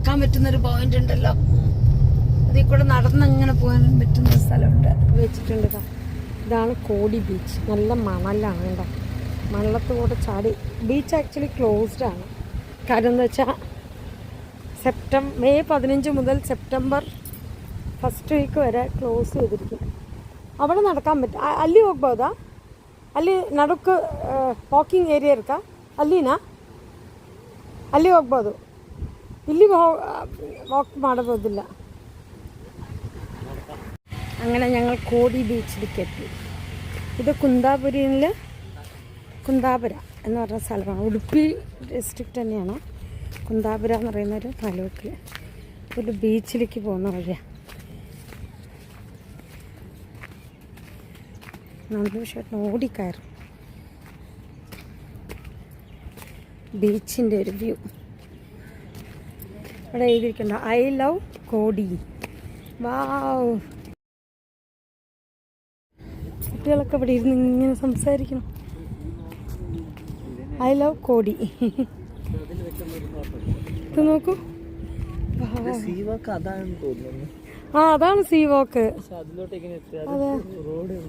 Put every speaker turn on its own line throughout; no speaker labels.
നടക്കാൻ പറ്റുന്നൊരു പോയിന്റ് ഉണ്ടല്ലോ, അതിൽ കൂടെ നടന്നങ്ങനെ പോകാൻ പറ്റുന്ന സ്ഥലമുണ്ട് വെച്ചിട്ടുണ്ട്. ഇതാണ് കോടി ബീച്ച്. നല്ല മണലാണ് കേട്ടോ. മണലത്ത് കൂടെ ചാടി. ബീച്ച് ആക്ച്വലി ക്ലോസ്ഡ് ആണ്. കാര്യം എന്താ വെച്ചാൽ മെയ് 15 മുതൽ സെപ്റ്റംബർ ഫസ്റ്റ് വീക്ക് വരെ ക്ലോസ് ചെയ്തിരിക്കും. അവിടെ നടക്കാൻ പറ്റും. ಅಲ್ಲಿ ಹೋಗ್ಬೋದಾ? ಅಲ್ಲಿ ನಡುಕ್ಕೆ ವಾಕಿಂಗ್ ಏರಿಯಾ ಇರುತ್ತಾ? ಅಲ್ಲಿನಾ? ಅಲ್ಲಿ ಹೋಗ್ಬೋದು. ಇಲ್ಲಿ വാക്ക് ಮಾಡಬಹುದಿಲ್ಲ. അങ്ങനെ ഞങ്ങൾ കോടി ബീച്ചിലേക്ക് എത്തി. ഇത് കുന്താപുര എന്ന് പറഞ്ഞ സ്ഥലമാണ്. ഉടുപ്പി ഡിസ്ട്രിക്റ്റ് തന്നെയാണ്. കുന്താപുര എന്ന് പറയുന്നൊരു താലൂക്ക്. ഒരു ബീച്ചിലേക്ക് പോകുന്ന വഴിയാണ്. നന്ദുഷേട്ടൻ ഓടിക്കയറും. ബീച്ചിൻ്റെ ഒരു വ്യൂ ഇവിടെ എഴുതിയിരിക്കണ്ട, ഐ ലവ് കോടി. വാവ്. കുട്ടികളൊക്കെ ഇവിടെ ഇരുന്ന് ഇങ്ങനെ സംസാരിക്കണം. ഐ ലവ് കോടി. ഇത് നോക്കൂ. അതാണ് സീ വാക്ക്. അതെ,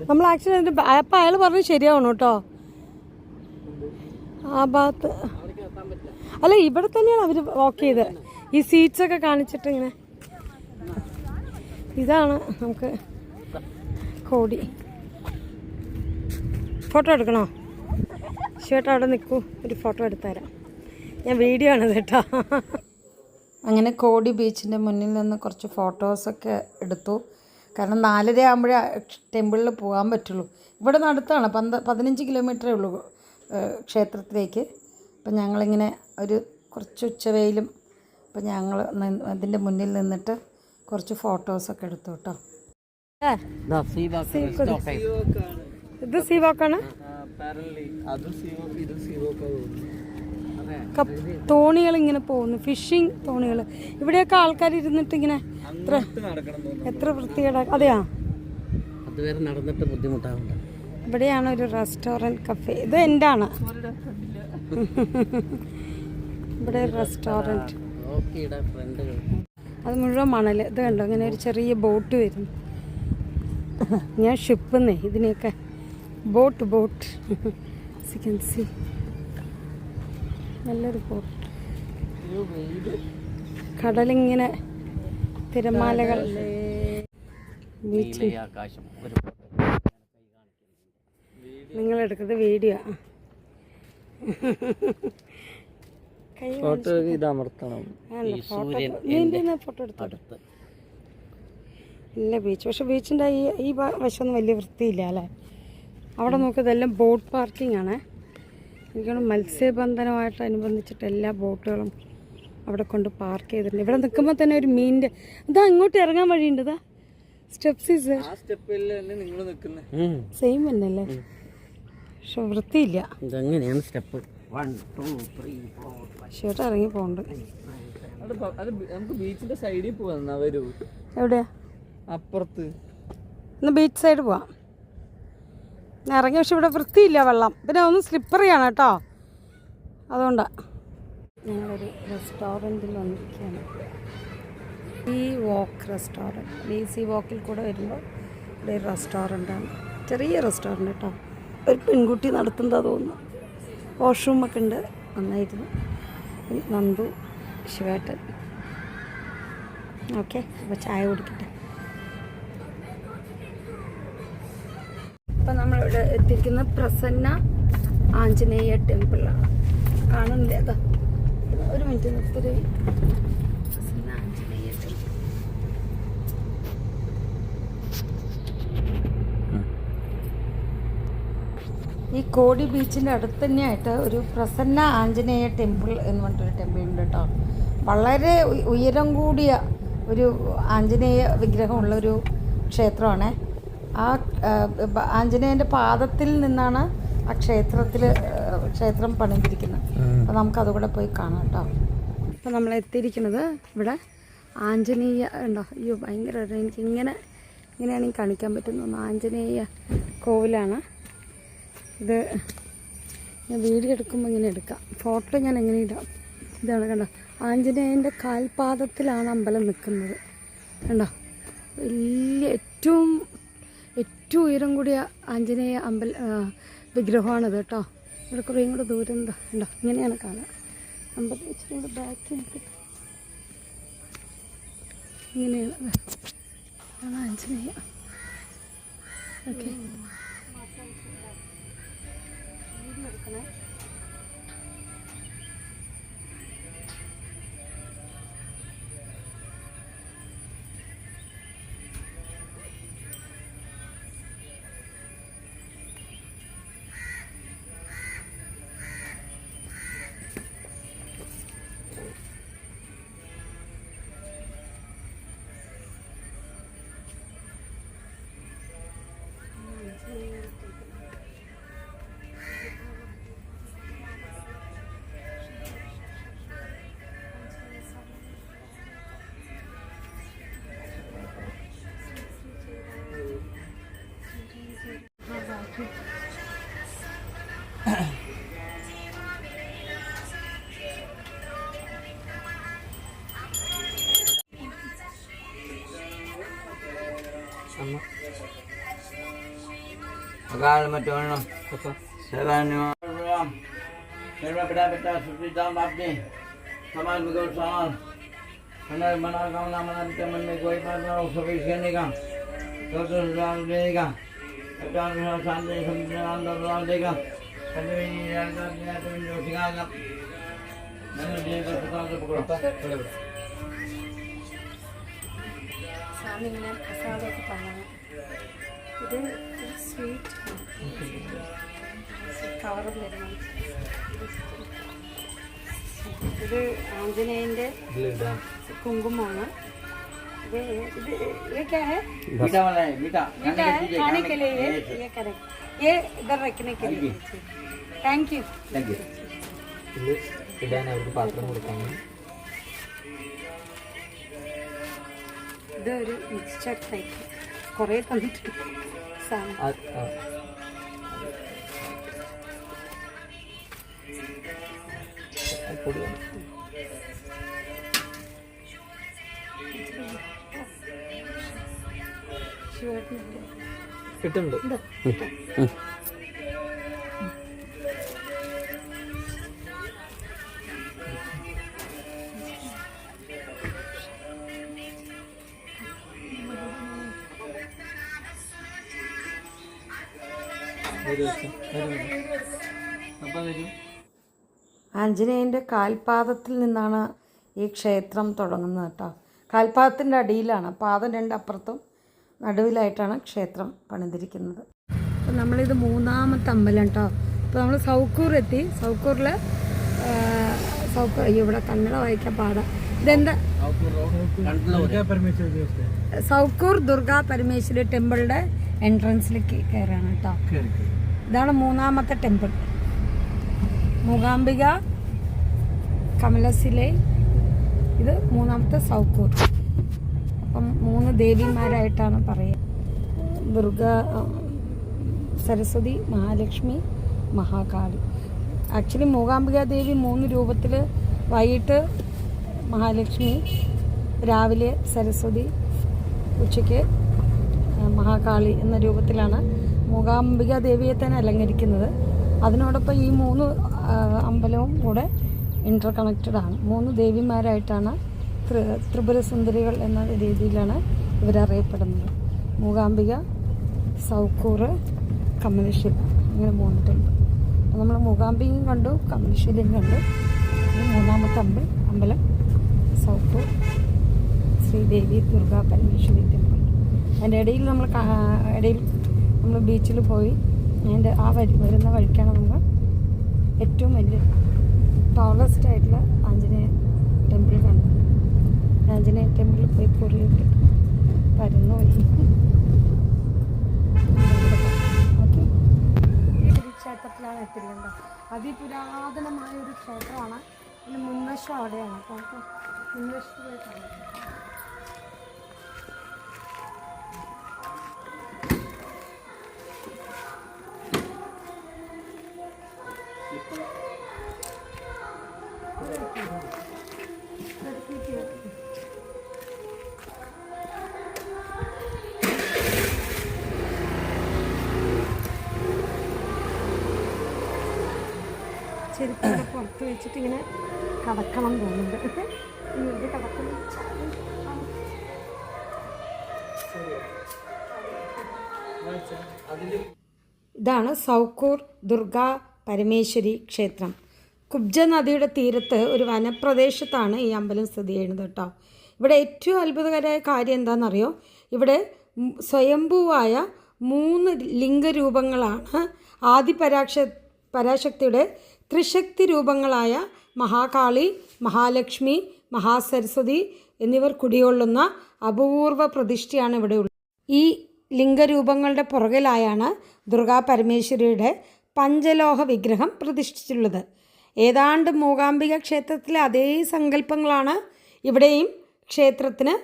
നമ്മൾ ആക്ച്വലി അതിന്റെ അപ്പം അയാൾ പറഞ്ഞ് ശരിയാവണം കേട്ടോ. ആ ഭാഗത്ത് അല്ല, ഇവിടെ തന്നെയാണ് അവർ വാക്ക് ചെയ്ത്. ഈ സീറ്റ്സ് ഒക്കെ കാണിച്ചിട്ട് ഇങ്ങനെ. ഇതാണ് നമുക്ക് കോടി. ഫോട്ടോ എടുക്കണോ? ചേട്ടാ അവിടെ നിൽക്കൂ, ഒരു ഫോട്ടോ എടുത്തു തരാം. ഞാൻ വീഡിയോ ആണ് കേട്ടോ. അങ്ങനെ കോടി ബീച്ചിൻ്റെ മുന്നിൽ നിന്ന് കുറച്ച് ഫോട്ടോസൊക്കെ എടുത്തു. കാരണം 4:30 ആകുമ്പോഴേ ടെമ്പിളിൽ പോകാൻ പറ്റുള്ളൂ. ഇവിടെ അടുത്താണ്, 15 കിലോമീറ്ററേ ഉള്ളൂ ക്ഷേത്രത്തിലേക്ക്. അപ്പം ഞങ്ങളിങ്ങനെ കുറച്ച് ഉച്ചവെയിലും അപ്പം ഞങ്ങൾ അതിൻ്റെ മുന്നിൽ നിന്നിട്ട് കുറച്ച് ഫോട്ടോസൊക്കെ എടുത്തു കേട്ടോ. ഇത് സീവാക്കാണ്. തോണികൾ ഇങ്ങനെ പോകുന്നു, ഫിഷിങ് തോണികൾ. ഇവിടെയൊക്കെ ആൾക്കാർ ഇരുന്നിട്ട് ഇങ്ങനെ എത്ര വൃത്തികേടാ. അതെയാ, നടന്നിട്ട് ബുദ്ധിമുട്ടാവുണ്ട്. ഇവിടെയാണ് ഒരു റെസ്റ്റോറൻറ്റ് കഫേ. ഇത് എൻ്റെ ആണ്. ഇവിടെ റെസ്റ്റോറൻറ്റ്. അത് മുഴുവൻ മണൽ. ഇത് കണ്ടോ, ഇങ്ങനെ ഒരു ചെറിയ ബോട്ട് വരുന്നു. ഞാൻ ഷിപ്പെന്നേ ഇതിനെയൊക്കെ ബോട്ട് സി നല്ലൊരു ബോട്ട്. കടലിങ്ങനെ തിരമാലകൾ. ബീച്ചിൽ നിങ്ങളെടുക്കുന്നത് വീഡിയോ. ഫോട്ടോ എടുത്തു. ഇല്ല ബീച്ച്. പക്ഷെ ബീച്ചിൻ്റെ ഈ വശമൊന്നും വലിയ വൃത്തിയില്ല അല്ലേ. അവിടെ നോക്കിയതെല്ലാം ബോട്ട് പാർക്കിംഗ് ആണ്. എനിക്കാണ് മത്സ്യബന്ധനമായിട്ടനുബന്ധിച്ചിട്ട് എല്ലാ ബോട്ടുകളും അവിടെ കൊണ്ട് പാർക്ക് ചെയ്തിട്ടുണ്ട്. ഇവിടെ നിൽക്കുമ്പോൾ തന്നെ ഒരു മീനിൻ്റെ ഇതാ ഇങ്ങോട്ട് ഇറങ്ങാൻ വഴിയുണ്ട്. ഇതാ സ്റ്റെപ്സ് സെയിം തന്നെയല്ലേ, പക്ഷെ വൃത്തിയില്ല. ഇതെങ്ങനെയാണ് സ്റ്റെപ്പ്? 1 2 3 4 ചേട്ടാ ഇറങ്ങി പോകണ്ട്. ബീച്ചിന്റെ സൈഡിൽ പോവാ. എവിടെയാ? അപ്പുറത്ത്. ഇന്ന് ബീച്ച് സൈഡ് പോവാം. ഇറങ്ങി. പക്ഷെ ഇവിടെ വൃത്തിയില്ല, വെള്ളം. പിന്നെ ഒന്ന് സ്ലിപ്പറിയാണ് കേട്ടോ, അതുകൊണ്ടാണ്. ഞങ്ങളൊരു റെസ്റ്റോറൻറ്റിൽ വന്നിരിക്കുകയാണ്. ഈ വാക്ക് റെസ്റ്റോറൻറ്റ്. ഈ സീ വാക്കിൽ കൂടെ വരുമ്പോൾ ഇവിടെ ഒരു റെസ്റ്റോറൻറ്റാണ്. ചെറിയ റെസ്റ്റോറൻറ്റ് കേട്ടോ. ഒരു പെൺകുട്ടി നടത്തുന്നതാ തോന്നുന്നു. വാഷ്റൂമൊക്കെ ഉണ്ട്. നന്നായിരുന്നു. നന്ദു, ശിവേട്ടൻ. ഓക്കെ, അപ്പോൾ ചായ കുടിക്കട്ടെ. ഇപ്പം നമ്മളിവിടെ എത്തിയിരിക്കുന്ന പ്രസന്ന ആഞ്ജനേയ ടെമ്പിളാണ്. കാണുന്നില്ലേ? അതാ ഒരു മിനിറ്റ് നിർത്തത്. പ്രസന്ന ആഞ്ജനേയ ടെമ്പിൾ. ഈ കോടി ബീച്ചിൻ്റെ അടുത്ത് തന്നെയായിട്ട് ഒരു പ്രസന്ന ആഞ്ജനേയ ടെമ്പിൾ എന്ന് പറഞ്ഞിട്ടൊരു ടെമ്പിൾ ഉണ്ട് കേട്ടോ. വളരെ ഉയരം കൂടിയ ഒരു ആഞ്ജനേയ വിഗ്രഹമുള്ളൊരു ക്ഷേത്രമാണ്. ആ ആഞ്ജനേയൻ്റെ പാദത്തിൽ നിന്നാണ് ആ ക്ഷേത്രം പണിതിരിക്കുന്നത്. അപ്പോൾ നമുക്കതുകൂടെ പോയി കാണാം കേട്ടോ. അപ്പോൾ നമ്മൾ എത്തിയിരിക്കുന്നത് ഇവിടെ ആഞ്ജനേയ ഉണ്ടോ. അയ്യോ ഭയങ്കര എനിക്ക് ഇങ്ങനെയാണെങ്കിൽ കാണിക്കാൻ പറ്റുന്ന ആഞ്ജനേയ കോവിലാണ്. ഇത് ഞാൻ വീഡിയോ എടുക്കുമ്പോൾ ഇങ്ങനെ എടുക്കാം. ഫോട്ടോ ഞാൻ എങ്ങനെ ഇടാം. ഇതാണ് കണ്ടോ, ആഞ്ജനേയൻ്റെ കാൽപാദത്തിലാണ് അമ്പലം നിൽക്കുന്നത്. കണ്ടോ, വലിയ ഏറ്റവും ഉയരം കൂടിയ ആഞ്ജനേയ വിഗ്രഹമാണിത് കേട്ടോ. ഇവിടെ കുറേയും കൂടെ ദൂരം എന്താ ഉണ്ടോ, ഇങ്ങനെയാണ് കാണുക. അമ്പലം ഇച്ചിരി കൂടെ ബാക്കി നിൽക്കുന്നത് ഇങ്ങനെയാണ്. അതാണ് ആഞ്ജനേയ. ഓക്കെ, വീഡിയോ എടുക്കണേ.
Akala matulong Sarano Sarano pita susita mabdi Saman bigaw sangal Kanal manakam naman natin kaman may kuhay pa na observation ni ka Toto sa day ka Katan sa Sunday sa mga day ka Kano yung nilalaga niya ito yung singalap Nano din ka sa tawag sa pagkakita
സ്വാമി ഇങ്ങനെ പ്രസാദമൊക്കെ പറഞ്ഞു. ഇത് sweet കവറും വരുന്നത്. ഇത് ആഞ്ജനേയൻ്റെ കുങ്കുമമാണ്. ഇത് ये क्या है? मीठा है खाने के लिए. ये करेक्ट, ये इधर रखने के लिए. Thank you.
ഇടാൻ അവർക്ക് പാത്രം കൊടുക്കാൻ.
ഇതൊരു മിക്സ്ചർ ടൈപ്പ് കുറേ തന്നിട്ട് സാധനം.
കിട്ടുന്നുണ്ട്.
ആഞ്ജനേയൻ്റെ കാൽപാദത്തിൽ നിന്നാണ് ഈ ക്ഷേത്രം തുടങ്ങുന്നത് കേട്ടോ. കാൽപാദത്തിൻ്റെ അടിയിലാണ്, പാദം രണ്ടപ്പുറത്തും നടുവിലായിട്ടാണ് ക്ഷേത്രം പണിതിരിക്കുന്നത്. അപ്പം നമ്മളിത് മൂന്നാമത്തെ അമ്പലം കേട്ടോ. അപ്പോൾ നമ്മൾ സൗക്കൂർ എത്തി. സൗക്കൂറിൽ ഇവിടെ കന്നഡ വായിക്കാൻ പാടാം. ഇതെന്താ? സൗക്കൂർ ദുർഗാ പരമേശ്വരി ടെമ്പിളിൻ്റെ എൻട്രൻസിലേക്ക് കയറാണ് കേട്ടോ. ഇതാണ് മൂന്നാമത്തെ ടെമ്പിൾ. മൂകാംബിക, കമലശിലൈ, ഇത് മൂന്നാമത്തെ സൗക്കൂർ. അപ്പം 3 ദേവിമാരായിട്ടാണ് പറയുക. ദുർഗ, സരസ്വതി, മഹാലക്ഷ്മി, മഹാകാളി. ആക്ച്വലി മൂകാംബിക ദേവി 3 രൂപത്തിൽ, വൈകിട്ട് മഹാലക്ഷ്മി, രാവിലെ സരസ്വതി, ഉച്ചയ്ക്ക് മഹാകാളി എന്ന രൂപത്തിലാണ് മൂകാംബിക ദേവിയെ തന്നെ അലങ്കരിക്കുന്നത്. അതിനോടൊപ്പം ഈ 3 അമ്പലവും കൂടെ ഇൻ്റർ കണക്റ്റഡ് ആണ്. 3 ദേവിമാരായിട്ടാണ് ത്രിപുര സുന്ദരികൾ എന്ന രീതിയിലാണ് ഇവരറിയപ്പെടുന്നത്. മൂകാംബിക, സൗക്കൂർ, കമലശില, ഇങ്ങനെ 3 ടെമ്പിൾ. നമ്മൾ മൂകാംബികയും കണ്ടു, കമലശിലയും കണ്ടു. മൂന്നാമത്തെ അമ്പലം സൗക്കൂർ ശ്രീദേവി ദുർഗാ പരമേശ്വരി ടെമ്പിൾ. അതിൻ്റെ ഇടയിൽ നമ്മൾ ബീച്ചിൽ പോയി. അതിൻ്റെ വരുന്ന വഴിക്കാണ് നമ്മൾ ഏറ്റവും വലിയ ടോളസ്റ്റ് ആയിട്ടുള്ള ആഞ്ജനേയ ടെമ്പിൾ കണ്ടത്. ആഞ്ജനേയ ടെമ്പിളിൽ പോയി പൊറിയിട്ട് പരന്നു പോയി. ഓക്കെ, ഈ ക്ഷേത്രത്തിലാണ് എത്തിയിട്ടുണ്ടോ. അതിപുരാതനമായ ഒരു ക്ഷേത്രമാണ്. ഇതിന് മുൻവശം അവിടെയാണ്. അപ്പോൾ നമുക്ക് മുൻവശത്തിലേക്കാണ്. എടുത്ത് വെച്ചിട്ട് ഇങ്ങനെ കടക്കണം തോന്നുന്നുണ്ട്. ഇത് കടക്കണം. ഇതാണ് സൗക്കൂർ ദുർഗാ പരമേശ്വരി ക്ഷേത്രം. കുബ്ജ നദിയുടെ തീരത്ത് ഒരു വനപ്രദേശത്താണ് ഈ അമ്പലം സ്ഥിതി ചെയ്യുന്നത് കേട്ടോ. ഇവിടെ ഏറ്റവും അത്ഭുതകരമായ കാര്യം എന്താണെന്നറിയോ? ഇവിടെ സ്വയംഭൂവായ 3 ലിംഗരൂപങ്ങളാണ് പരാശക്തിയുടെ ത്രിശക്തി രൂപങ്ങളായ മഹാകാളി, മഹാലക്ഷ്മി, മഹാസരസ്വതി എന്നിവർ കുടികൊള്ളുന്ന അപൂർവ പ്രതിഷ്ഠയാണ് ഇവിടെ ഉള്ളത്. ഈ ലിംഗരൂപങ്ങളുടെ പുറകിലായാണ് ദുർഗാ പരമേശ്വരിയുടെ പഞ്ചലോഹ വിഗ്രഹം പ്രതിഷ്ഠിച്ചിട്ടുള്ളത്. ഏതാണ്ട് മൂകാംബിക ക്ഷേത്രത്തിലെ അതേ സങ്കല്പങ്ങളാണ് ഇവിടെയും ക്ഷേത്രത്തിന്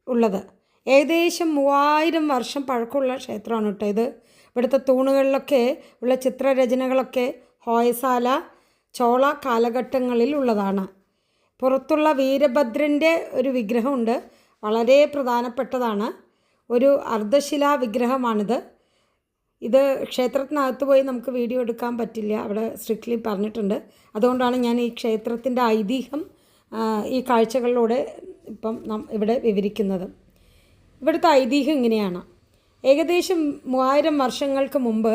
ഉള്ളത്. ഏകദേശം 3000 വർഷം പഴക്കമുള്ള ക്ഷേത്രമാണ് കേട്ടോ ഇത്. ഇവിടുത്തെ തൂണുകളിലൊക്കെ ഉള്ള ചിത്രരചനകളൊക്കെ ഹോയസാല, ചോള കാലഘട്ടങ്ങളിൽ ഉള്ളതാണ്. പുറത്തുള്ള വീരഭദ്രൻ്റെ ഒരു വിഗ്രഹമുണ്ട്, വളരെ പ്രധാനപ്പെട്ടതാണ്. ഒരു അർദ്ധശിലാ വിഗ്രഹമാണിത്. ഇത് ക്ഷേത്രത്തിനകത്ത് പോയി നമുക്ക് വീഡിയോ എടുക്കാൻ പറ്റില്ല, അവിടെ സ്ട്രിക്ട്ലി പറഞ്ഞിട്ടുണ്ട്. അതുകൊണ്ടാണ് ഞാൻ ഈ ക്ഷേത്രത്തിൻ്റെ ഐതിഹ്യം ഈ കാഴ്ചകളിലൂടെ ഇപ്പം ഇവിടെ വിവരിക്കുന്നത്. ഇവിടുത്തെ ഐതിഹ്യം ഇങ്ങനെയാണ്. ഏകദേശം 3000 വർഷങ്ങൾക്ക് മുമ്പ്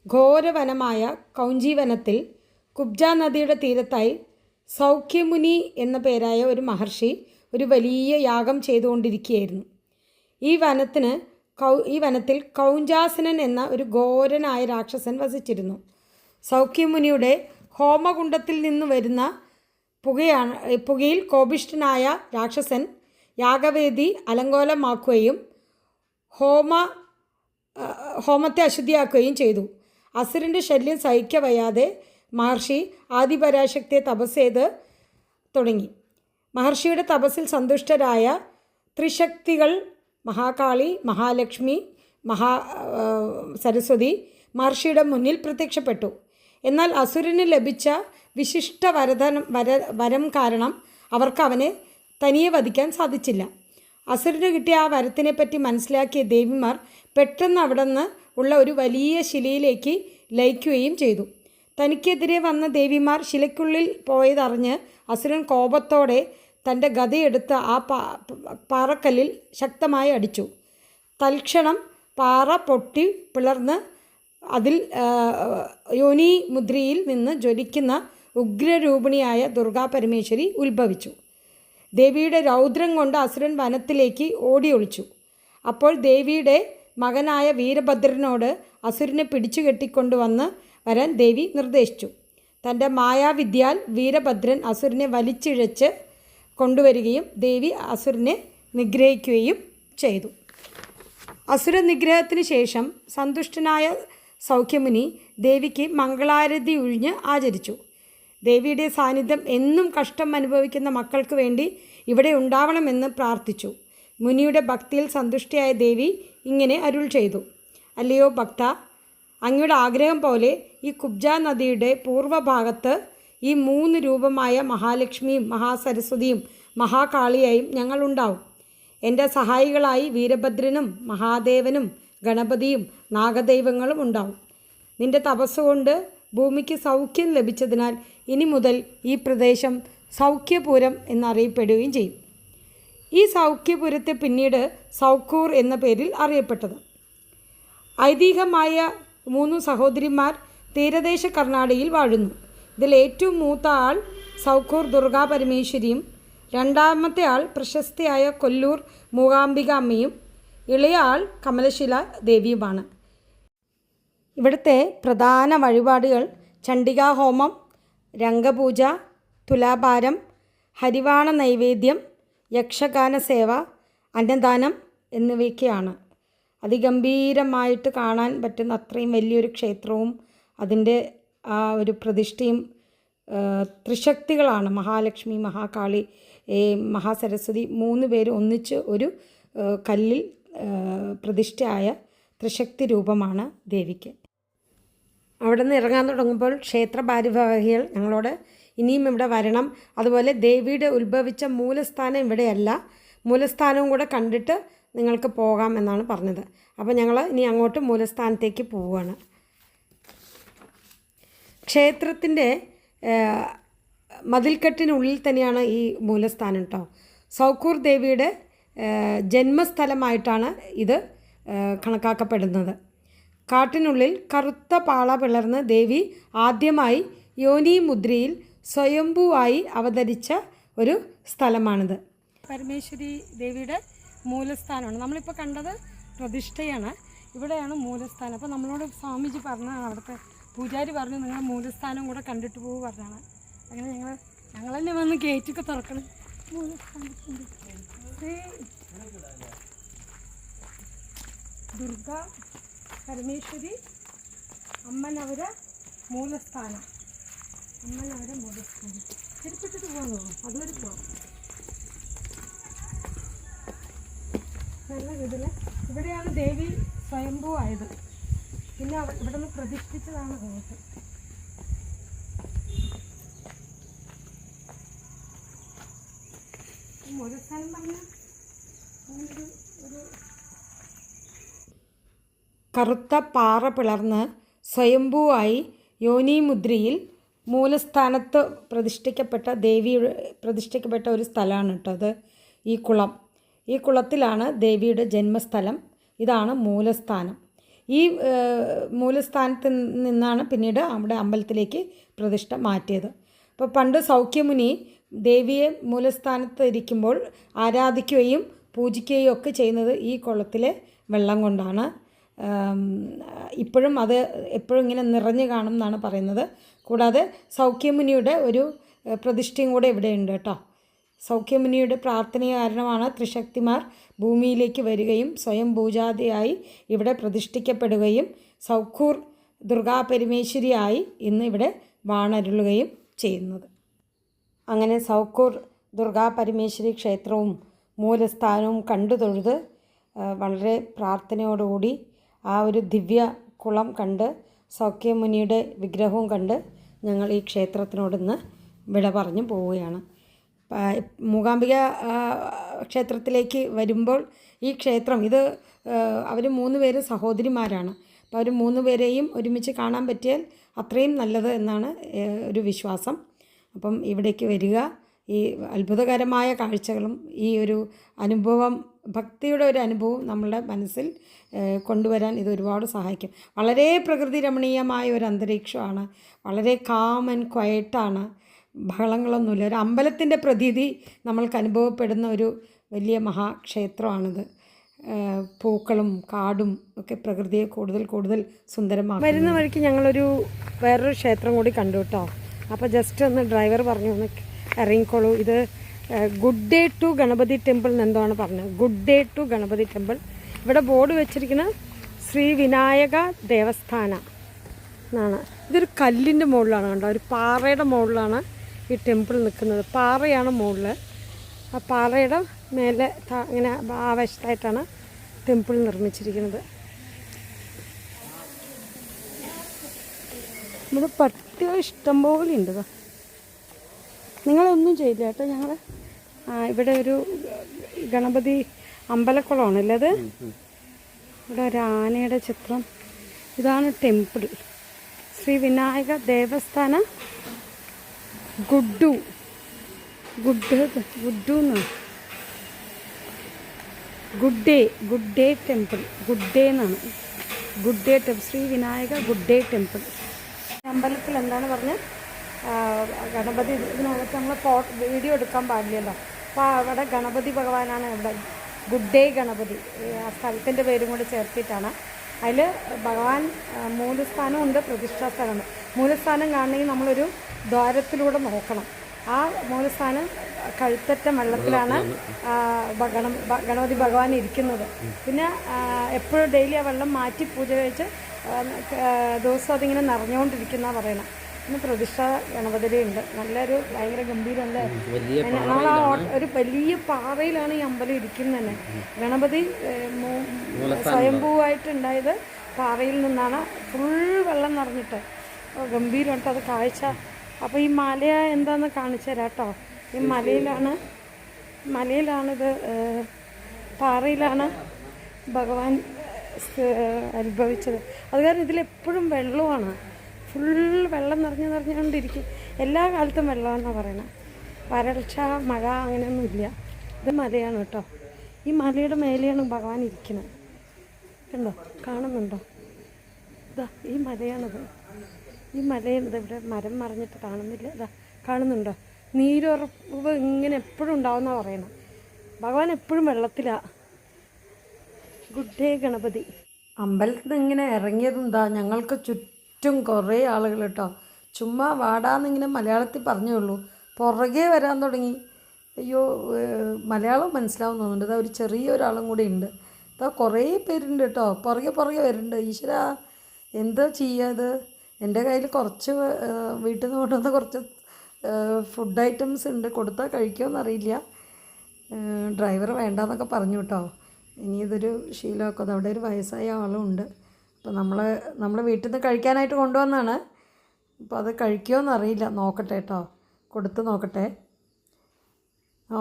ഘോരവനമായ കൗഞ്ചി വനത്തിൽ കുബ്ജ നദിയുടെ തീരത്തായി സൗഖ്യമുനി എന്ന പേരായ ഒരു മഹർഷി ഒരു വലിയ യാഗം ചെയ്തുകൊണ്ടിരിക്കുകയായിരുന്നു. ഈ വനത്തിൽ കൗഞ്ചാസനൻ എന്ന ഒരു ഘോരനായ രാക്ഷസൻ വസിച്ചിരുന്നു. സൗഖ്യമുനിയുടെ ഹോമകുണ്ഡത്തിൽ നിന്ന് വരുന്ന പുകയിൽ കോപിഷ്ഠനായ രാക്ഷസൻ യാഗവേദി അലങ്കോലമാക്കുകയും ഹോമത്തെ അശുദ്ധിയാക്കുകയും ചെയ്തു. അസുരൻ്റെ ശല്യം സഹിക്കവയ്യാതെ മഹർഷി ആദിപരാശക്തിയെ തപസ് ചെയ്ത് തുടങ്ങി. മഹർഷിയുടെ തപസ്സിൽ സന്തുഷ്ടരായ ത്രിശക്തികൾ മഹാകാളി, മഹാലക്ഷ്മി, സരസ്വതി മഹർഷിയുടെ മുന്നിൽ പ്രത്യക്ഷപ്പെട്ടു. എന്നാൽ അസുരന് ലഭിച്ച വിശിഷ്ട വരം കാരണം അവർക്ക് അവനെ തനിയെ വധിക്കാൻ സാധിച്ചില്ല. അസുരന് കിട്ടിയ ആ വരത്തിനെപ്പറ്റി മനസ്സിലാക്കിയ ദേവിമാർ പെട്ടെന്ന് അവിടെ നിന്ന് ഉള്ള ഒരു വലിയ ശിലയിലേക്ക് ലയിക്കുകയും ചെയ്തു. തനിക്കെതിരെ വന്ന ദേവിമാർ ശിലയ്ക്കുള്ളിൽ പോയതറിഞ്ഞ് അസുരൻ കോപത്തോടെ തൻ്റെ ഗദയെടുത്ത് ആ പാറക്കല്ലിൽ ശക്തമായി അടിച്ചു. തൽക്ഷണം പാറ പൊട്ടി പിളർന്ന് അതിൽ യോനി മുദ്രയിൽ നിന്ന് ജ്വലിക്കുന്ന ഉഗ്രരൂപിണിയായ ദുർഗാ പരമേശ്വരി ഉത്ഭവിച്ചു. ദേവിയുടെ രൗദ്രം കൊണ്ട് അസുരൻ വനത്തിലേക്ക് ഓടി ഒളിച്ചു. അപ്പോൾ ദേവിയുടെ മകനായ വീരഭദ്രനോട് അസുരനെ പിടിച്ചു കെട്ടിക്കൊണ്ടുവന്ന് വരാൻ ദേവി നിർദ്ദേശിച്ചു. തൻ്റെ മായാവിദ്യാൽ വീരഭദ്രൻ അസുരനെ വലിച്ചിഴച്ച് കൊണ്ടുവരികയും ദേവി അസുരനെ നിഗ്രഹിക്കുകയും ചെയ്തു. അസുര നിഗ്രഹത്തിന് ശേഷം സന്തുഷ്ടനായ സൗഖ്യമുനി ദേവിക്ക് മംഗളാരതി ഒഴിഞ്ഞ് ആചരിച്ചു. ദേവിയുടെ സാന്നിധ്യം എന്നും കഷ്ടം അനുഭവിക്കുന്ന മക്കൾക്ക് വേണ്ടി ഇവിടെ ഉണ്ടാവണമെന്ന് പ്രാർത്ഥിച്ചു. മുനിയുടെ ഭക്തിയിൽ സന്തുഷ്ടയായ ദേവി ഇങ്ങനെ അരുൾ ചെയ്തു: അല്ലയോ ഭക്ത, അങ്ങയുടെ ആഗ്രഹം പോലെ ഈ കുബ്ജ നദിയുടെ പൂർവ്വഭാഗത്ത് ഈ 3 രൂപമായ മഹാലക്ഷ്മിയും മഹാസരസ്വതിയും മഹാകാളിയായും ഞങ്ങളുണ്ടാവും. എൻ്റെ സഹായികളായി വീരഭദ്രനും മഹാദേവനും ഗണപതിയും നാഗദൈവങ്ങളും ഉണ്ടാവും. നിൻ്റെ തപസ്സുകൊണ്ട് ഭൂമിക്ക് സൗഖ്യം ലഭിച്ചതിനാൽ ഇനി മുതൽ ഈ പ്രദേശം സൗഖ്യപുരം എന്നറിയപ്പെടുകയും ചെയ്യും. ഈ സൗഖ്യപുരത്തെ പിന്നീട് സൗക്കൂർ എന്ന പേരിൽ അറിയപ്പെട്ടത്. ഐതിഹ്യമായ 3 സഹോദരിമാർ തീരദേശ കർണാടകയിൽ വാഴുന്നു. ഇതിൽ ഏറ്റവും മൂത്ത ആൾ സൗക്കൂർ ദുർഗാ പരമേശ്വരിയും രണ്ടാമത്തെ ആൾ പ്രശസ്തയായ കൊല്ലൂർ മൂകാംബിക അമ്മയും ഇളയ ആൾ കമലശില ദേവിയുമാണ്. ഇവിടുത്തെ പ്രധാന വഴിപാടുകൾ ചണ്ഡികാഹോമം, രംഗപൂജ, തുലാഭാരം, ഹരിവാണ നൈവേദ്യം, യക്ഷഗാന സേവ, അന്നദാനം എന്നിവയൊക്കെയാണ്. അതിഗംഭീരമായിട്ട് കാണാൻ പറ്റുന്ന അത്രയും വലിയൊരു ക്ഷേത്രവും അതിൻ്റെ ആ ഒരു പ്രതിഷ്ഠയും ത്രിശക്തികളാണ്. മഹാലക്ഷ്മി, മഹാകാളി, മഹാസരസ്വതി 3 പേര് ഒന്നിച്ച് ഒരു കല്ലിൽ പ്രതിഷ്ഠയായ ത്രിശക്തി രൂപമാണ് ദേവിക്ക്. അവിടെ നിന്ന് ഇറങ്ങാൻ തുടങ്ങുമ്പോൾ ക്ഷേത്ര ഭാരവാഹികൾ ഞങ്ങളോട് ഇനിയും ഇവിടെ വരണം, അതുപോലെ ദേവിയുടെ ഉത്ഭവിച്ച മൂലസ്ഥാനം ഇവിടെയല്ല, മൂലസ്ഥാനവും കൂടെ കണ്ടിട്ട് നിങ്ങൾക്ക് പോകാം എന്നാണ് പറഞ്ഞത്. അപ്പോൾ ഞങ്ങൾ ഇനി അങ്ങോട്ട് മൂലസ്ഥാനത്തേക്ക് പോവുകയാണ്. ക്ഷേത്രത്തിൻ്റെ മതിൽക്കെട്ടിനുള്ളിൽ തന്നെയാണ് ഈ മൂലസ്ഥാനം കേട്ടോ. സൗക്കൂർ ദേവിയുടെ ജന്മസ്ഥലമായിട്ടാണ് ഇത് കണക്കാക്കപ്പെടുന്നത്. കാട്ടിനുള്ളിൽ കറുത്ത പാള പിളർന്ന് ദേവി ആദ്യമായി യോനി മുദ്രയിൽ സ്വയംഭൂവായി അവതരിച്ച ഒരു സ്ഥലമാണിത്. പരമേശ്വരി ദേവിയുടെ മൂലസ്ഥാനമാണ്. നമ്മളിപ്പോൾ കണ്ടത് പ്രതിഷ്ഠയാണ്. ഇവിടെയാണ് മൂലസ്ഥാനം. അപ്പോൾ നമ്മളോട് സ്വാമിജി പറഞ്ഞതാണ്, അവിടുത്തെ പൂജാരി പറഞ്ഞു നിങ്ങൾ മൂലസ്ഥാനം കൂടെ കണ്ടിട്ട് പോകും പറഞ്ഞാണ്. അങ്ങനെ ഞങ്ങൾ തന്നെ വന്ന് ഗേറ്റൊക്കെ തുറക്കണം. മൂലസ്ഥാനത്തിൻ്റെ ശ്രീ ദുർഗ പരമേശ്വരി അമ്മനവരെ മൂലസ്ഥാനം. അമ്മനവരെ മൂലസ്ഥാനം തിരുപ്പിട്ടിട്ട് പോകുന്നു. അതുവരെ പോകാം. നല്ല ഇതിൽ ഇവിടെയാണ് ദേവി സ്വയംഭൂ ആയത്. പിന്നെ ഇവിടെ നിന്ന് പ്രതിഷ്ഠിച്ചതാണ് അങ്ങോട്ട്. മൂലസ്ഥാനം പറഞ്ഞ ഒരു കറുത്ത പാറ പിളർന്ന് സ്വയംഭൂവായി യോനി മുദ്രയിൽ മൂലസ്ഥാനത്ത് പ്രതിഷ്ഠിക്കപ്പെട്ട ഒരു സ്ഥലമാണ് കേട്ടോ അത്. ഈ കുളത്തിലാണ് ദേവിയുടെ ജന്മസ്ഥലം. ഇതാണ് മൂലസ്ഥാനം. ഈ മൂലസ്ഥാനത്ത് നിന്നാണ് പിന്നീട് അവിടെ അമ്പലത്തിലേക്ക് പ്രതിഷ്ഠ മാറ്റിയത്. അപ്പോൾ പണ്ട് സൗഖ്യമുനി ദേവിയെ മൂലസ്ഥാനത്ത് ഇരിക്കുമ്പോൾ ആരാധിക്കുകയും പൂജിക്കുകയും ഒക്കെ ചെയ്യുന്നത് ഈ കുളത്തിലെ വെള്ളം കൊണ്ടാണ്. ഇപ്പോഴും അത് എപ്പോഴും ഇങ്ങനെ നിറഞ്ഞു കാണും എന്നാണ് പറയുന്നത്. കൂടാതെ സൗഖ്യമുനിയുടെ ഒരു പ്രതിഷ്ഠയും കൂടെ ഇവിടെയുണ്ട് കേട്ടോ. സൗഖ്യമുനിയുടെ പ്രാർത്ഥന കാരണമാണ് ത്രിശക്തിമാർ ഭൂമിയിലേക്ക് വരികയും സ്വയം പൂജാതിയായി ഇവിടെ പ്രതിഷ്ഠിക്കപ്പെടുകയും സൗഖൂർ ദുർഗാ പരമേശ്വരിയായി ഇന്ന് ഇവിടെ വാണരുളുകയും ചെയ്യുന്നത്. അങ്ങനെ സൗഖൂർ ദുർഗാ പരമേശ്വരി ക്ഷേത്രവും മൂലസ്ഥാനവും കണ്ടു തൊഴുത് വളരെ പ്രാർത്ഥനയോടുകൂടി ആ ഒരു ദിവ്യ കുളം കണ്ട് സൗഖ്യമുനിയുടെ വിഗ്രഹവും കണ്ട് ഞങ്ങൾ ഈ ക്ഷേത്രത്തിനോടിന്ന് വിട പറഞ്ഞു പോവുകയാണ്. മൂകാംബിക ക്ഷേത്രത്തിലേക്ക് വരുമ്പോൾ ഈ ക്ഷേത്രം അവർ 3 പേരും സഹോദരിമാരാണ്. അപ്പോൾ അവർ 3 പേരെയും ഒരുമിച്ച് കാണാൻ പറ്റിയാൽ അത്രയും നല്ലത് എന്നാണ് ഒരു വിശ്വാസം. അപ്പം ഇവിടേക്ക് വരിക, ഈ അത്ഭുതകരമായ കാഴ്ചകളും ഈ ഒരു അനുഭവം, ഭക്തിയുടെ ഒരു അനുഭവം നമ്മളുടെ മനസ്സിൽ കൊണ്ടുവരാൻ ഇത് ഒരുപാട് സഹായിക്കും. വളരെ പ്രകൃതി രമണീയമായ ഒരു അന്തരീക്ഷമാണ്. വളരെ കാം ആൻഡ് ക്വയറ്റാണ്. ബഹളങ്ങളൊന്നുമില്ല. ഒരു അമ്പലത്തിൻ്റെ പ്രതീതി നമ്മൾക്ക് അനുഭവപ്പെടുന്ന ഒരു വലിയ മഹാക്ഷേത്രമാണിത്. പൂക്കളും കാടും ഒക്കെ പ്രകൃതിയെ കൂടുതൽ സുന്ദരമാക്കും. വരുന്ന വഴിക്ക് ഞങ്ങളൊരു വേറൊരു ക്ഷേത്രം കൂടി കണ്ടു കേട്ടോ. അപ്പോൾ ജസ്റ്റ് ഒന്ന് ഡ്രൈവർ പറഞ്ഞു ഒന്ന് ഇറങ്ങിക്കോളൂ. ഇത് good day to Ganapati temple എന്നെന്താണ് പറഞ്ഞത്. Good day to Ganapati temple. ഇവിടെ ബോർഡ് വെച്ചിരിക്കുന്ന ശ്രീ വിനായക ദേവസ്ഥാന എന്നാണ്. ഇതൊരു കല്ലിൻ്റെ മുകളിലാണ് കണ്ടോ, ഒരു പാറയുടെ മുകളിലാണ് ഈ ടെമ്പിൾ നിൽക്കുന്നത്. പാറയാണ് മുകളിൽ. ആ പാറയുടെ മേലെ ഇങ്ങനെ ആ വശത്തായിട്ടാണ് ടെമ്പിൾ നിർമ്മിച്ചിരിക്കുന്നത്. ഇവിടെ പട്ടികൾ ഇഷ്ടംപോലെ ഉണ്ട്. നിങ്ങളൊന്നും ചെയ്യില്ല കേട്ടോ. ഞങ്ങൾ ഇവിടെ ഒരു ഗണപതി അമ്പലക്കുളമാണല്ലേ അത്. ഇവിടെ ഒരു ആനയുടെ ചിത്രം. ഇതാണ് ടെമ്പിൾ. ശ്രീ വിനായക ദേവസ്ഥാന ഗുഡ്ഡു എന്നാണ്. Good day temple. Good day എന്നാണ്. Good day temple. Shri Vinayaka good day temple. അമ്പലത്തിൽ എന്താണ് പറഞ്ഞത്, ഗണപതി ഇതിനകത്ത് നമ്മൾ വീഡിയോ എടുക്കാൻ പാടില്ലല്ലോ. അപ്പോൾ അവിടെ ഗണപതി ഭഗവാനാണ് ഇവിടെ. ഗുഡ് ഡേ ഗണപതി ആ സ്ഥലത്തിൻ്റെ പേരും കൂടി ചേർത്തിട്ടാണ്. അതിൽ ഭഗവാൻ മൂലസ്ഥാനമുണ്ട്, പ്രതിഷ്ഠാ സ്ഥലമുണ്ട്. മൂലസ്ഥാനം കാണണമെങ്കിൽ നമ്മളൊരു ദ്വാരത്തിലൂടെ നോക്കണം. ആ മൂലസ്ഥാനം കഴുത്തറ്റ വെള്ളത്തിലാണ് ഗണപതി ഭഗവാൻ ഇരിക്കുന്നത്. പിന്നെ എപ്പോഴും ഡെയിലി ആ വെള്ളം മാറ്റി പൂജ കഴിച്ച് ദിവസം അതിങ്ങനെ നിറഞ്ഞുകൊണ്ടിരിക്കുന്നതാണ് പറയണം. പിന്നെ പ്രതിഷ്ഠ ഗണപതിയുണ്ട്. നല്ലൊരു ഭയങ്കര ഗംഭീരമല്ലേ. നമ്മൾ ആ ഒരു വലിയ പാറയിലാണ് ഈ അമ്പലം ഇരിക്കുന്നത് തന്നെ. ഗണപതി സ്വയംഭൂവായിട്ടുണ്ടായത് പാറയിൽ നിന്നാണ്. ഫുൾ വെള്ളം നിറഞ്ഞിട്ട് ഗംഭീരമുണ്ട് അത് കാഴ്ച. അപ്പോൾ ഈ മല എന്താണെന്ന് കാണിച്ചു തരാം കേട്ടോ. ഈ മലയിലാണിത്, പാറയിലാണ് ഭഗവാൻ അനുഭവിച്ചത്. അത് കാരണം ഇതിലെപ്പോഴും വെള്ളമാണ്. ഫുൾ വെള്ളം നിറഞ്ഞുകൊണ്ടിരിക്കും. എല്ലാ കാലത്തും വെള്ളമെന്നാണ് പറയണത്. വരൾച്ച മഴ അങ്ങനെയൊന്നുമില്ല. ഇത് മലയാണ് കേട്ടോ. ഈ മലയുടെ മേലെയാണ് ഭഗവാൻ ഇരിക്കുന്നത്. കണ്ടോ, കാണുന്നുണ്ടോ? ഇതാ ഈ മലയാണിത്. ഈ മലയാണിത്. ഇവിടെ മരം മറിഞ്ഞിട്ട് കാണുന്നില്ല. ഇതാ കാണുന്നുണ്ടോ? നീരുറവ് ഇങ്ങനെ എപ്പോഴും ഉണ്ടാവുമെന്നാണ് പറയണത്. ഭഗവാൻ എപ്പോഴും വെള്ളത്തിലാണ്. Good day Ganapathi. അമ്പലത്തിൽ നിന്ന് ഇങ്ങനെ ഇറങ്ങിയതെന്താ, ഞങ്ങൾക്ക് ചുറ്റും കുറേ ആളുകൾ കേട്ടോ. ചുമ്മാ വാടാന്നിങ്ങനെ മലയാളത്തിൽ പറഞ്ഞേ ഉള്ളൂ. പുറകെ വരാൻ തുടങ്ങി. അയ്യോ, മലയാളം മനസ്സിലാവും തോന്നുന്നുണ്ട്. ഇതാ ഒരു ചെറിയൊരാളും കൂടി ഉണ്ട്. ഇതാ കുറേ പേരുണ്ട് കേട്ടോ. പുറകെ വരുന്നുണ്ട്. ഈശ്വരാ, എന്താ ചെയ്യാത്? എൻ്റെ കയ്യിൽ കുറച്ച് വീട്ടിൽ നിന്ന് കൊണ്ടുവന്ന കുറച്ച് ഫുഡ് ഐറ്റംസ് ഉണ്ട്. കൊടുത്താൽ കഴിക്കുമെന്നറിയില്ല. ഡ്രൈവർ വേണ്ടാന്നൊക്കെ പറഞ്ഞു കേട്ടോ. ഇനി ഇതൊരു ശീലമൊക്കെ. അവിടെ ഒരു വയസ്സായ ആളും ഉണ്ട്. അപ്പോൾ നമ്മൾ വീട്ടിൽ നിന്ന് കഴിക്കാനായിട്ട് കൊണ്ടുവന്നാണ്. അപ്പോൾ അത് കഴിക്കുമോയെന്നറിയില്ല. നോക്കട്ടെ കേട്ടോ, കൊടുത്ത് നോക്കട്ടെ.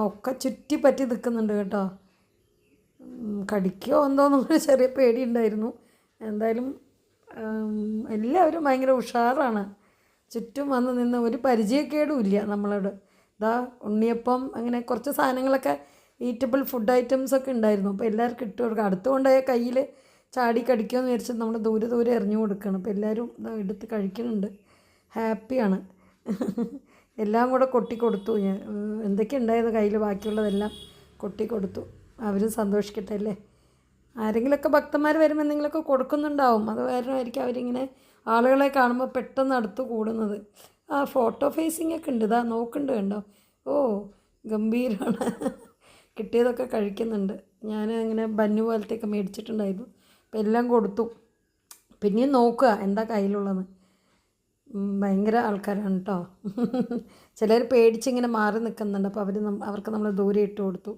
ഒക്കെ ചുറ്റിപ്പറ്റി നിൽക്കുന്നുണ്ട് കേട്ടോ. കടിക്കുമോ എന്തോന്നൊരു ചെറിയ പേടിയുണ്ടായിരുന്നു. എന്തായാലും എല്ലാവരും ഭയങ്കര ഉഷാറാണ്. ചുറ്റും വന്ന് നിന്ന് ഒരു പരിചയക്കേടും ഇല്ല നമ്മളോട്. ഇതാ ഉണ്ണിയപ്പം അങ്ങനെ കുറച്ച് സാധനങ്ങളൊക്കെ ഈറ്റബിൾ ഫുഡ് ഐറ്റംസൊക്കെ ഉണ്ടായിരുന്നു. അപ്പോൾ എല്ലാവർക്കും ഇട്ട് കൊടുക്കുക. അടുത്ത് കൊണ്ടുപോയ കയ്യിൽ ചാടി കടിക്കുമെന്ന് വിചാരിച്ച് നമ്മൾ ദൂരെ എറിഞ്ഞു കൊടുക്കണം. അപ്പോൾ എല്ലാവരും ഇതാ എടുത്ത് കഴിക്കുന്നുണ്ട്. ഹാപ്പിയാണ്. എല്ലാം കൂടെ കൊട്ടിക്കൊടുത്തു. ഞാൻ എന്തൊക്കെ ഉണ്ടായിരുന്നു കയ്യിൽ, ബാക്കിയുള്ളതെല്ലാം കൊട്ടിക്കൊടുത്തു. അവരും സന്തോഷിക്കട്ടെ അല്ലേ. ആരെങ്കിലുമൊക്കെ ഭക്തന്മാർ വരുമ്പോൾ എന്തെങ്കിലുമൊക്കെ കൊടുക്കുന്നുണ്ടാവും. അത് കാരണമായിരിക്കും അവരിങ്ങനെ ആളുകളെ കാണുമ്പോൾ പെട്ടെന്ന് അടുത്ത് കൂടുന്നത്. ആ ഫോട്ടോ ഫേസിംഗ് ഒക്കെ ഉണ്ട്. ഇതാ നോക്കുന്നുണ്ട്, കണ്ടോ? ഓ ഗംഭീരമാണ്. കിട്ടിയതൊക്കെ കഴിക്കുന്നുണ്ട്. ഞാൻ അങ്ങനെ ബന്നു പോലത്തെയൊക്കെ മേടിച്ചിട്ടുണ്ടായിരുന്നു. അപ്പോൾ എല്ലാം കൊടുത്തു. പിന്നെയും നോക്കുക എന്താ കയ്യിലുള്ളത്. ഭയങ്കര ആൾക്കാരാണ് കേട്ടോ. ചിലർ പേടിച്ചിങ്ങനെ മാറി നിൽക്കുന്നുണ്ട്. അപ്പോൾ അവർക്ക് നമ്മൾ ദൂരെ ഇട്ട് കൊടുത്തു.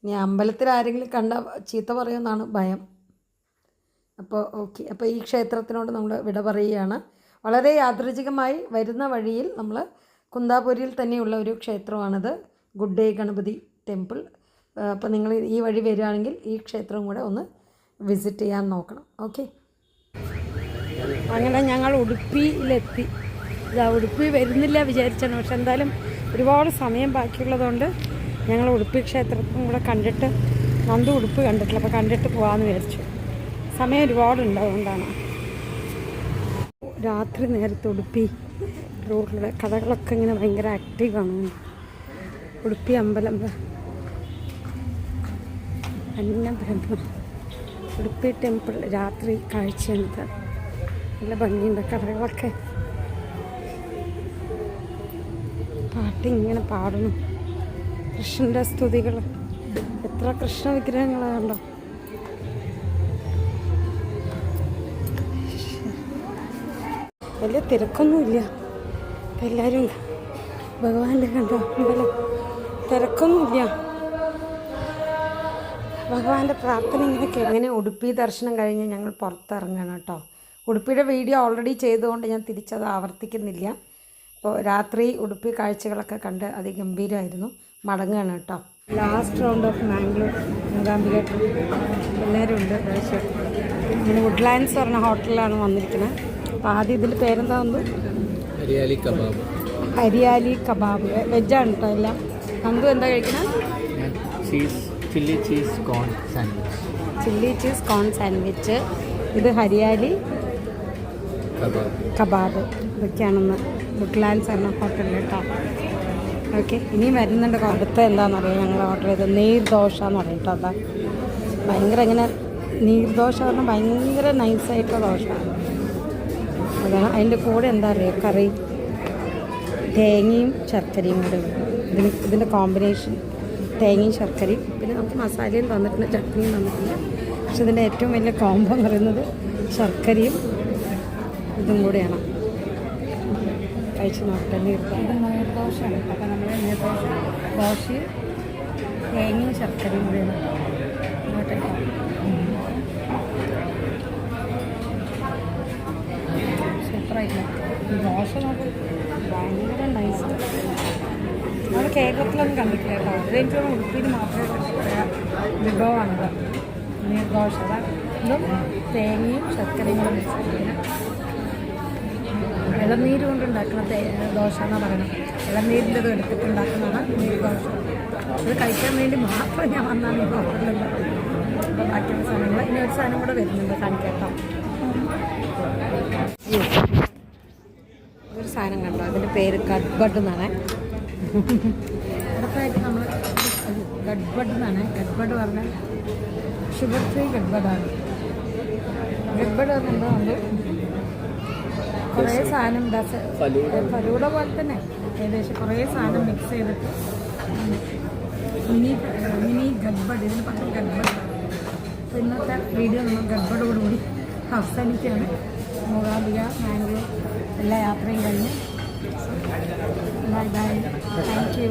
ഇനി അമ്പലത്തിൽ ആരെങ്കിലും കണ്ട ചീത്ത പറയുമെന്നാണ് ഭയം. അപ്പോൾ ഓക്കെ. അപ്പോൾ ഈ ക്ഷേത്രത്തിനോട് നമ്മൾ വിട പറയുകയാണ്. വളരെ യാദൃച്ഛികമായി വരുന്ന വഴിയിൽ നമ്മൾ കുന്താപുരിയിൽ തന്നെയുള്ള ഒരു ക്ഷേത്രമാണിത്, ഗുഡ് ഡേ ഗണപതി ടെമ്പിൾ. അപ്പോൾ നിങ്ങൾ ഈ വഴി വരികയാണെങ്കിൽ ഈ ക്ഷേത്രം കൂടെ ഒന്ന് വിസിറ്റ് ചെയ്യാൻ നോക്കണം. ഓക്കെ. അങ്ങനെ ഞങ്ങൾ ഉടുപ്പിയിലെത്തി. ഉടുപ്പി വരുന്നില്ല വിചാരിച്ചാണ്. പക്ഷെ എന്തായാലും ഒരുപാട് സമയം ബാക്കിയുള്ളതുകൊണ്ട് ഞങ്ങൾ ഉടുപ്പി ക്ഷേത്രത്തും കൂടെ കണ്ടിട്ട്, നന്ദു ഉടുപ്പ് കണ്ടിട്ടില്ല, അപ്പോൾ കണ്ടിട്ട് പോകാമെന്ന് വിചാരിച്ചു. സമയം ഒരുപാടുണ്ട്, അതുകൊണ്ടാണ്. രാത്രി നേരത്തെ ഉടുപ്പി റോഡിലെ കഥകളൊക്കെ ഇങ്ങനെ ഭയങ്കര ആക്റ്റീവാണ്. ഉടുപ്പി അമ്പലം അന്നബ്രഹ്മ ഉടുപ്പി ടെമ്പിൾ രാത്രി കാഴ്ചയുണ്ട്. നല്ല ഭംഗിയുണ്ട് കഥകളൊക്കെ. പാട്ടിങ്ങനെ പാടുന്നു. കൃഷ്ണൻ്റെ സ്തുതികൾ. എത്ര കൃഷ്ണ വിഗ്രഹങ്ങളാണല്ലോ. വലിയ തിരക്കൊന്നുമില്ല. എല്ലാവരും ഭഗവാന്റെ കണ്ടോ അമ്പലം. തിരക്കൊന്നുമില്ല. ഭഗവാന്റെ പ്രാർത്ഥന ഇങ്ങനെയൊക്കെ. അങ്ങനെ ഉടുപ്പി ദർശനം കഴിഞ്ഞ് ഞങ്ങൾ പുറത്തിറങ്ങണം കേട്ടോ. ഉടുപ്പിയുടെ വീഡിയോ ഓൾറെഡി ചെയ്തുകൊണ്ട് ഞാൻ തിരിച്ചത് ആവർത്തിക്കുന്നില്ല. അപ്പോൾ രാത്രി ഉടുപ്പി കാഴ്ചകളൊക്കെ കണ്ട് അതിഗംഭീരമായിരുന്നു. മടങ്ങുകയാണ് കേട്ടോ. Last round of Mangalore Mookambika trip. എല്ലാവരും ഉണ്ട്. ഇങ്ങനെ വുഡ്ലാൻഡ്സ് പറഞ്ഞ ഹോട്ടലിലാണ് വന്നിരിക്കുന്നത്. അപ്പോൾ ആദ്യം ഇതിൻ്റെ പേരെന്താ വന്നു? ഹരിയാലി കബാബ്. വെജാണ് കേട്ടോ എല്ലാം. നന്ദു എന്താ കഴിക്കുന്നത്?
ചില്ലി ചീസ് കോൺ സാൻഡ്വിച്ച്.
ചില്ലി ചീസ് കോൺ സാൻഡ്വിച്ച്. ഇത് ഹരിയാലി കബാബ്. ഇതൊക്കെയാണെന്ന് വുഡ്ലാൻഡ്സ് പറഞ്ഞ ഹോട്ടലിൽ കേട്ടോ. ഓക്കെ. ഇനിയും വരുന്നുണ്ട്. അടുത്ത എന്താണെന്നറിയാം ഞങ്ങൾ ഓർഡർ ചെയ്തത് നീർദോശ എന്ന് പറയും കേട്ടോ. അതാ ഭയങ്കര ഇങ്ങനെ നീർദോശ പറഞ്ഞാൽ ഭയങ്കര നൈസായിട്ടുള്ള ദോശ. അതാണ്. അതിൻ്റെ കൂടെ എന്താ പറയുക, കറി, തേങ്ങയും ശർക്കരയും കൂടെ. ഇതിൻ്റെ കോമ്പിനേഷൻ തേങ്ങയും ശർക്കരയും. പിന്നെ നമുക്ക് മസാലയും തന്നിട്ടുണ്ട്, ചട്നിയും തന്നിട്ടുണ്ട്. പക്ഷെ ഇതിൻ്റെ ഏറ്റവും വലിയ കോംബോ എന്ന് പറയുന്നത് ശർക്കരയും ഇതും കൂടെയാണ്. കഴിച്ച് നോക്കട്ടെ. നീർദോശയാണ്. അപ്പോൾ നമ്മൾ നീർദോശ ദോശയും തേങ്ങയും ശർക്കരയും കൂടെയാണ്. സൂപ്പറായില്ല ദോശ. നമുക്ക് ഭയങ്കര നൈസ്. നമ്മൾ കേരളത്തിലൊന്നും കണ്ടിട്ടില്ല കേട്ടോ. അതെനിക്ക് ഉടുപ്പിയിൽ മാത്രമേ വിഭവമാണത്. നീർദോശ ഇതും തേങ്ങയും ശർക്കരയും കൂടെ മിക്സ് ചെയ്യുന്നത്. ഇളനീര് കൊണ്ട് ഉണ്ടാക്കുന്ന ദോശ എന്നാണ് പറയുന്നത്. ഇളനീരിൻ്റെ ഇത് എടുത്തിട്ട് ഉണ്ടാക്കുന്നതാണ് നീര് ദോശ. ഇത് കഴിക്കാൻ വേണ്ടി മാത്രം ഞാൻ വന്നാണ് ഈ ഹോട്ടലിൽ. അപ്പോൾ ബാക്കിയുള്ള സാധനങ്ങൾ ഇനി ഒരു സാധനം കൂടെ വരുന്നുണ്ട് കാണിക്കാം. ഒരു സാധനം കണ്ടോ, അതിൻ്റെ പേര് ഗഡ്ബഡ് എന്നാണ്. അടുത്തായിട്ട് നമ്മൾ ഗഡ്ബഡ് എന്നാണ്. ഗഡ്ബഡ് പറഞ്ഞാൽ ഷുഗർ ഫ്രീ ഗഡ്ബഡാണ്. ഗഡ്ബഡ് എന്താ നമ്മൾ കുറേ സാധനം ഫലൂഡ പോലെ തന്നെ ഏകദേശം കുറേ സാധനം മിക്സ് ചെയ്തിട്ട് മിനി ഗഡ്ബഡ്, ഇതിന് പറ്റും ഗഡ്ബഡ്. അപ്പോൾ ഇന്നത്തെ വീഡിയോ നമ്മൾ ഗഡ്ബഡോടുകൂടി അവസാനിക്കുകയാണ്. മൂകാംബിക, മാംഗ്ലൂർ എല്ലാ യാത്രയും കഴിഞ്ഞ് ബൈ ബൈ. Thank you.